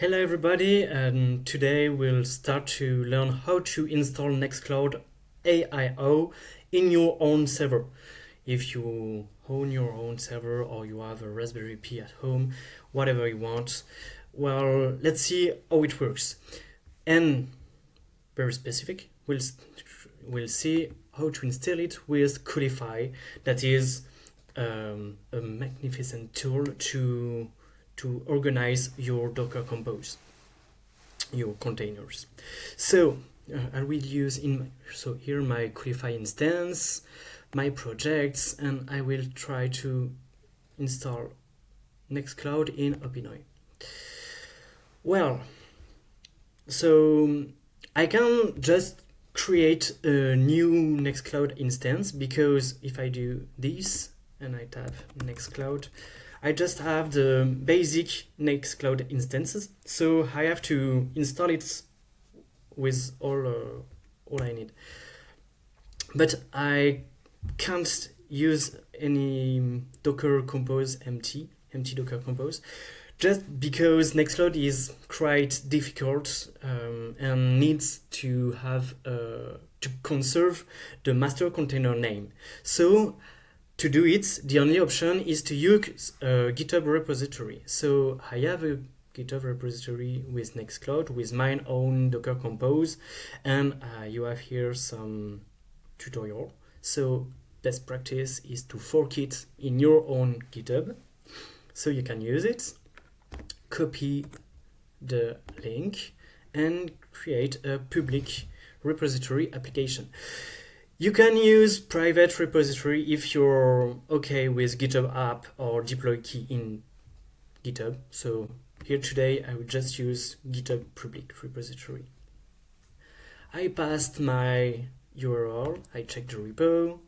Hello everybody, and today we'll start to learn how to install Nextcloud AIO in your own server. If you own your own server or you have a Raspberry Pi at home, whatever you want, well, let's see how it works. And very specific, we'll see how to install it with Coolify. That is a magnificent tool to organize your Docker Compose, your containers. So I will use here my Coolify instance, my projects, and I will try to install Nextcloud in OpenAI. Well, so I can just create a new Nextcloud instance, because if I do this and I tap Nextcloud, I just have the basic Nextcloud instances, so I have to install it with all I need. But I can't use any Docker Compose empty Docker Compose, just because Nextcloud is quite difficult and needs to have to conserve the master container name. So to do it, the only option is to use a GitHub repository. So I have a GitHub repository with Nextcloud with my own Docker Compose, and you have here some tutorial. So best practice is to fork it in your own GitHub, so you can use it, copy the link, and create a public repository application. You can use private repository if you're okay with GitHub app or deploy key in GitHub. So here today I will just use GitHub public repository. I passed my URL, I checked the repo,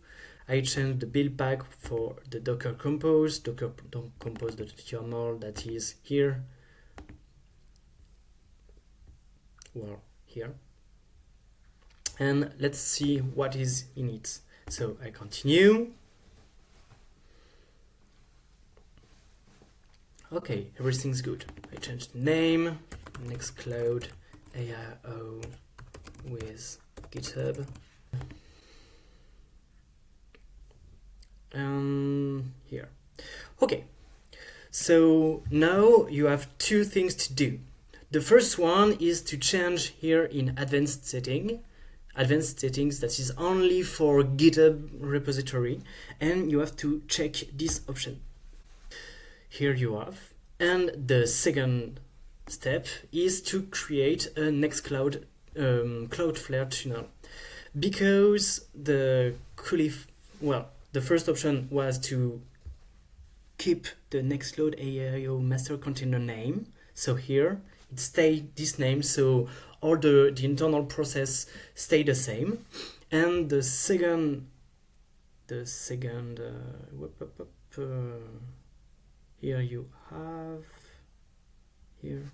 I changed the build pack for the Docker Compose, Docker Compose.yaml, that is here. Well, here. And let's see what is in it. So I continue. Okay, everything's good. I changed the name, Nextcloud AIO with GitHub. And here. Okay, so now you have two things to do. The first one is to change here in advanced settings, that is only for GitHub repository, and you have to check this option. Here you have. And the second step is to create a Nextcloud Cloudflare tunnel, because the first option was to keep the Nextcloud AIO master container name. So here it stayed this name, so all the internal process stay the same. And the second here you have here.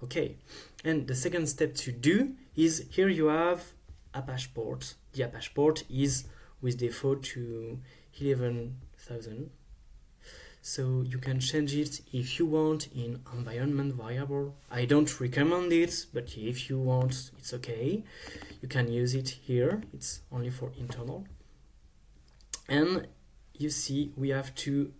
Okay, and the second step to do is here you have Apache port. The Apache port is with default to 11,000. So you can change it if you want in environment variable. I don't recommend it, but if you want, it's okay. You can use it here. It's only for internal. And you see we have to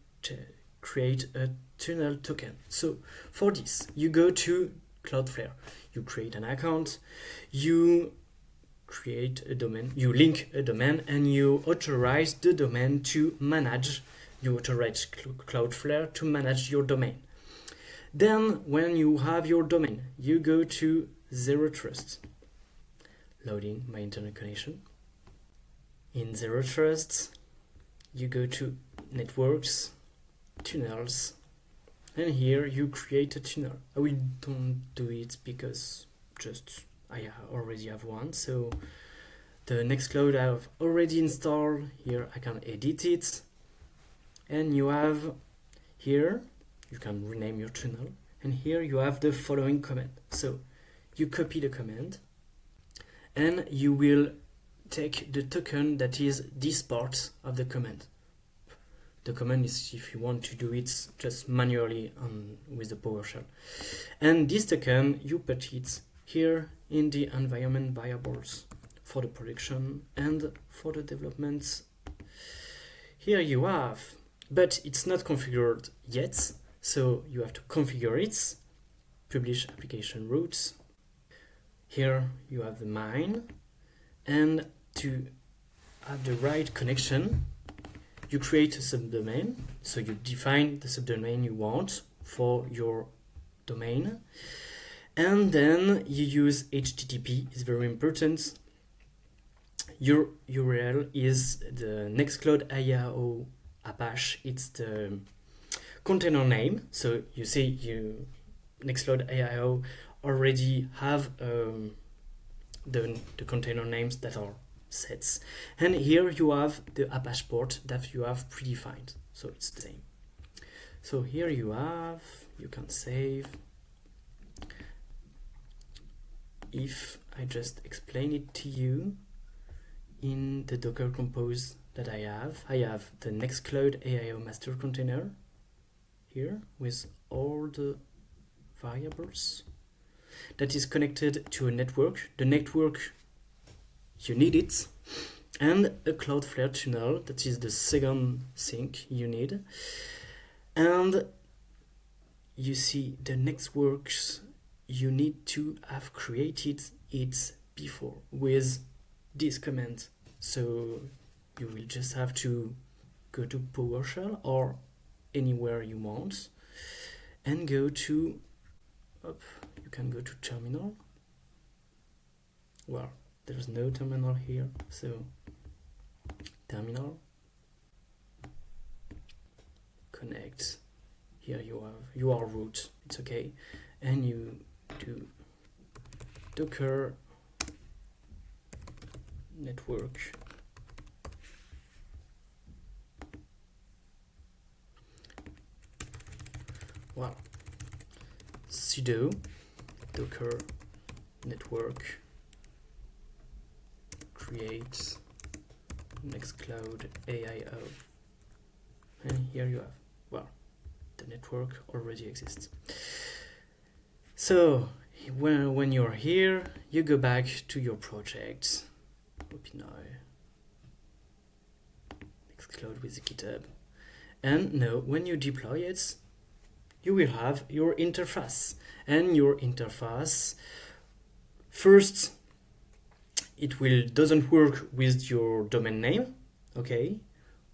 create a tunnel token. So for this, you go to Cloudflare. You create an account. You create a domain. You link a domain, and you authorize the domain to manage. You authorize Cloudflare to manage your domain. Then, when you have your domain, you go to Zero Trust. Loading my internet connection. In Zero Trust, you go to Networks, Tunnels, and here you create a tunnel. I will don't do it because I already have one. So the Nextcloud I have already installed. Here I can edit it. And you have here, you can rename your tunnel, and here you have the following command. So you copy the command, and you will take the token that is this part of the command. The command is if you want to do it just manually with the PowerShell. And this token, you put it here in the environment variables for the production and for the development. Here you have, but it's not configured yet, so you have to configure it. Publish application routes. Here you have the mine, and to have the right connection, you create a subdomain. So you define the subdomain you want for your domain, and then you use HTTP. It's very important. Your URL is the Nextcloud AIO Apache. It's the container name. So you see, Nextcloud AIO already have the container names that are sets, and here you have the Apache port that you have predefined, so it's the same. So here you can save. If I just explain it to you, in the Docker Compose that I have the Nextcloud AIO master container here with all the variables that is connected to a network. The network, you need it, and a Cloudflare tunnel, that is the second thing you need. And you see the networks, you need to have created it before with this command. So you will just have to go to PowerShell or anywhere you want and go to, you can go to terminal. Well, there's no terminal here, so terminal, connect. Here you are root, it's okay, and you do docker network sudo docker network create Nextcloud AIO, and here you have, the network already exists. So when you're here, you go back to your project, open Nextcloud with GitHub, and now when you deploy it, you will have your interface, and your interface first, it doesn't work with your domain name, okay,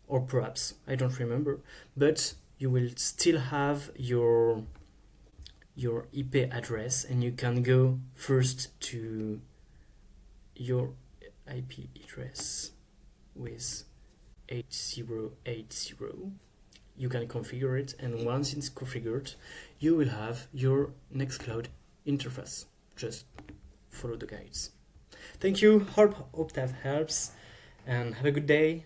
or perhaps, I don't remember, but you will still have your IP address, and you can go first to your IP address with 8080. You can configure it, and once it's configured, you will have your Nextcloud interface. Just follow the guides. Thank you, hope that helps, and have a good day.